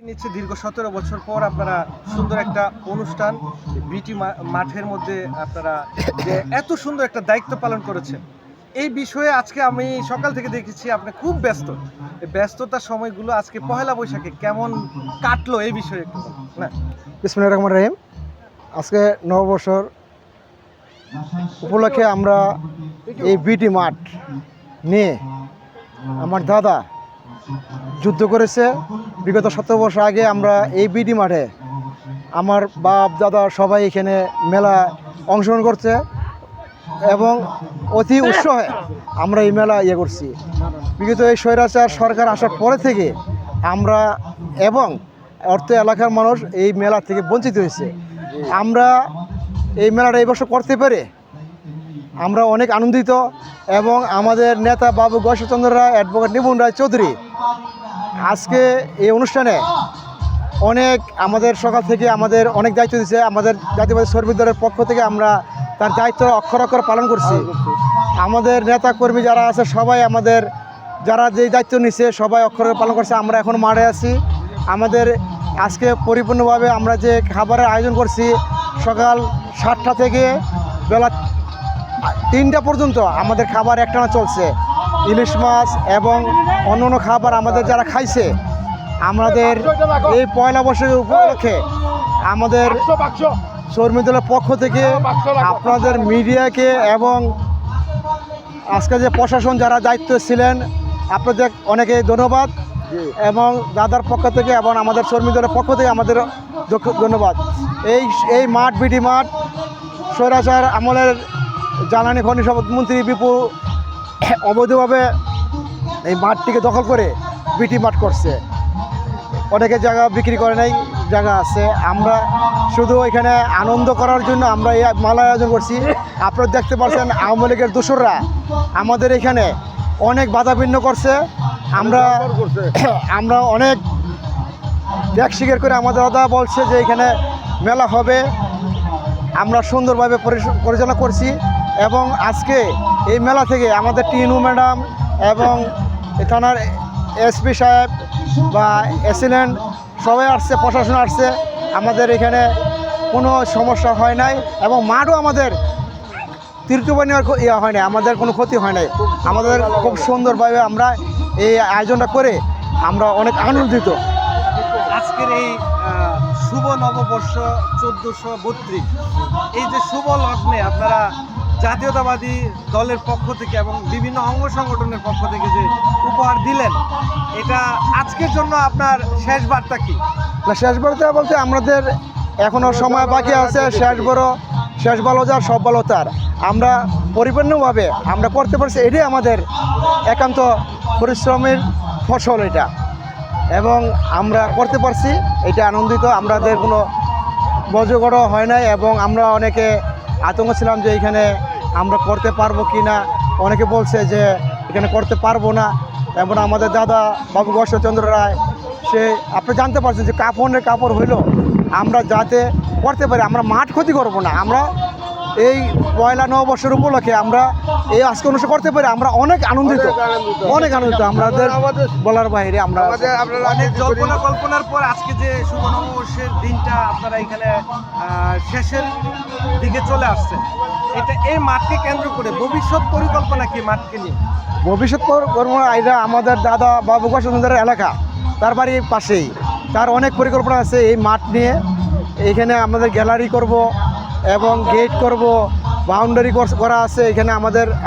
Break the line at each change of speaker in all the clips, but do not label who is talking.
নিচ্ছে দীর্ঘ 17 বছর পর আপনারা সুন্দর একটা অনুষ্ঠান বিটি মাঠের মধ্যে আপনারা যে এত সুন্দর একটা দায়িত্ব পালন করেছেন, এই বিষয়ে আজকে আমি সকাল থেকে দেখেছি আপনি খুব ব্যস্ত। এই ব্যস্ততার সময়গুলো আজকে পহেলা বৈশাখে কেমন কাটলো এই বিষয়ে একটু বলুন। না,
বিসমিল্লাহির রহমানির রহিম। আজকে নববর্ষর উপলক্ষে আমরা এই বিটি মাঠ নিয়ে আমার দাদা যুদ্ধ করেছে বিগত 17 বছর আগে। আমরা এই বিটি মাঠে আমার বাপ দাদা সবাই এখানে মেলা অংশগ্রহণ করছে এবং অতি উৎসাহে আমরা এই মেলা করছি। বিগত এই স্বৈরাচার সরকার আসার পরে থেকে আমরা এবং অর্থ এলাকার মানুষ এই মেলা থেকে বঞ্চিত হয়েছে। আমরা এই মেলাটা এই বছর করতে পেরে আমরা অনেক আনন্দিত এবং আমাদের নেতা বাবু গয়েশ্বরচন্দ্র রায়, অ্যাডভোকেট নিপুণ রায় চৌধুরী আজকে এই অনুষ্ঠানে অনেক আমাদের সকাল থেকে আমাদের অনেক দায়িত্ব দিচ্ছে। আমাদের জাতীয়বাদী শ্রমিক দলের পক্ষ থেকে আমরা তার দায়িত্ব অক্ষর অক্ষর পালন করছি। আমাদের নেতা কর্মী যারা আছে সবাই আমাদের যারা যেই দায়িত্ব নিচ্ছে সবাই অক্ষর পালন করছে। আমরা এখন মাঠে আছি। আমাদের আজকে পরিপূর্ণভাবে আমরা যে খাবারের আয়োজন করছি সকাল 7টা থেকে বেলা 3টা পর্যন্ত আমাদের খাবার একটানা চলছে। ইলিশ মাছ এবং অন্য খাবার আমাদের যারা খাইছে, আমাদের এই পয়লা বৈশাখের উপলক্ষে আমাদের শ্রমিক দলের পক্ষ থেকে আপনাদের মিডিয়াকে এবং আজকে যে প্রশাসন যারা দায়িত্ব ছিলেন আপনাদের অনেকে ধন্যবাদ এবং দাদার পক্ষ থেকে এবং আমাদের শ্রমিক দলের পক্ষ থেকে আমাদের ধন্যবাদ। এই মাঠ বিটি মাঠ স্বৈরাচার আমলের জ্বালানি খনি মন্ত্রী বিপু অবৈধভাবে এই মাঠটিকে দখল করে বিটি মাঠ করছে। অনেকে জায়গা বিক্রি করে নাই, জায়গা আছে। আমরা শুধু এখানে আনন্দ করার জন্য আমরা এই মেলা আয়োজন করছি। আপনারা দেখতে পাচ্ছেন আওয়ামী লীগের দোসররা আমাদের এখানে অনেক বাধাবিঘ্ন করছে। আমরা অনেক ত্যাগ স্বীকার করে আমাদের দাদা বলছে যে এখানে মেলা হবে, আমরা সুন্দরভাবে পরিচালনা করছি এবং আজকে এই মেলা থেকে আমাদের টিনু ম্যাডাম এবং থানার এসপি সাহেব বা এসিলেন্ট সবাই আসছে, প্রশাসন আসছে। আমাদের এখানে কোনো সমস্যা হয় নাই এবং মাঠও আমাদের তীর্থবাণী হয় নাই, আমাদের কোনো ক্ষতি হয় নাই। আমাদের খুব সুন্দরভাবে আমরা এই আয়োজনটা করে আমরা অনেক আনন্দিত।
আজকের এই শুভ নববর্ষ 1432 এই যে শুভ লগ্নে আপনারা জাতীয়তাবাদী দলের পক্ষ থেকে এবং বিভিন্ন অঙ্গ সংগঠনের পক্ষ থেকে যে উপহার দিলেন, এটা আজকের জন্য আপনার শেষ বার্তা কি?
শেষ বার্তা বলতে আমাদের এখনও সময় বাকি আছে। শেষ ভালো যার সব ভালো তার। আমরা পরিপূর্ণভাবে আমরা করতে পারছি, এটাই আমাদের একান্ত পরিশ্রমের ফসল এটা এবং আমরা করতে পারছি, এটা আনন্দিত। আমাদের কোনো বজ্রগড় হয় নাই এবং আমরা অনেকে আতঙ্ক ছিলাম যে এখানে আমরা করতে পারবো কি না। অনেকে বলছে যে এখানে করতে পারবো না এবং আমাদের দাদা বাবু গয়েশ্বরচন্দ্র রায় সে আপনি জানতে পারছেন যে কাপড় হইলো আমরা যাতে করতে পারি, আমরা মাঠ ক্ষতি করবো না। আমরা এই পয়লা নববর্ষের উপলক্ষে আমরা এই আজকে অনুষ্ঠান করতে পারি, আমরা অনেক আনন্দিত। আমাদের বলার বাইরে। আমরা
অনেক কল্পনার পর আজকে যে শুভ নববর্ষের দিনটা আপনারা এখানে শেষের দিকে চলে আসছেন, এটা এই মাঠকে কেন্দ্র করে ভবিষ্যৎ পরিকল্পনা কি? মাঠকে নিয়ে
ভবিষ্যৎ পরিকল্পনা এটা আমাদের দাদা বাবু গয়েশ্বরচন্দ্রের এলাকা, তার বাড়ির পাশেই তার অনেক পরিকল্পনা আছে এই মাঠ নিয়ে। এখানে আমাদের গ্যালারি করব এবং গেট করব, বাউন্ডারি করা আছে। এখানে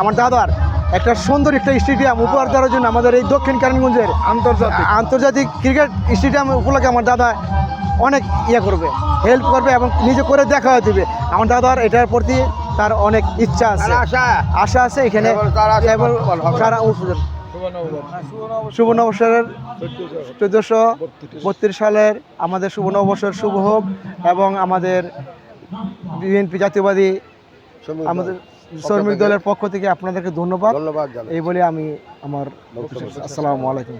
আমার দাদার একটা সুন্দর একটা স্টেডিয়াম উপহার দেওয়ার জন্য আমাদের এই দক্ষিণ কেরানীগঞ্জের আন্তর্জাতিক ক্রিকেট স্টেডিয়াম উপলক্ষে আমার দাদা অনেক করবে, হেল্প করবে এবং নিজে করে দেখা দেবে। আমার দাদার এটার প্রতি তার অনেক ইচ্ছা আছে, আশা আছে। এখানে শুভ নববর্ষের 1432 সালের আমাদের শুভ নববর্ষের শুভ হোক এবং আমাদের বিএনপি জাতীয়বাদী আমাদের শ্রমিক দলের পক্ষ থেকে আপনাদেরকে ধন্যবাদ এই বলে আমি আমার আসসালামু আলাইকুম।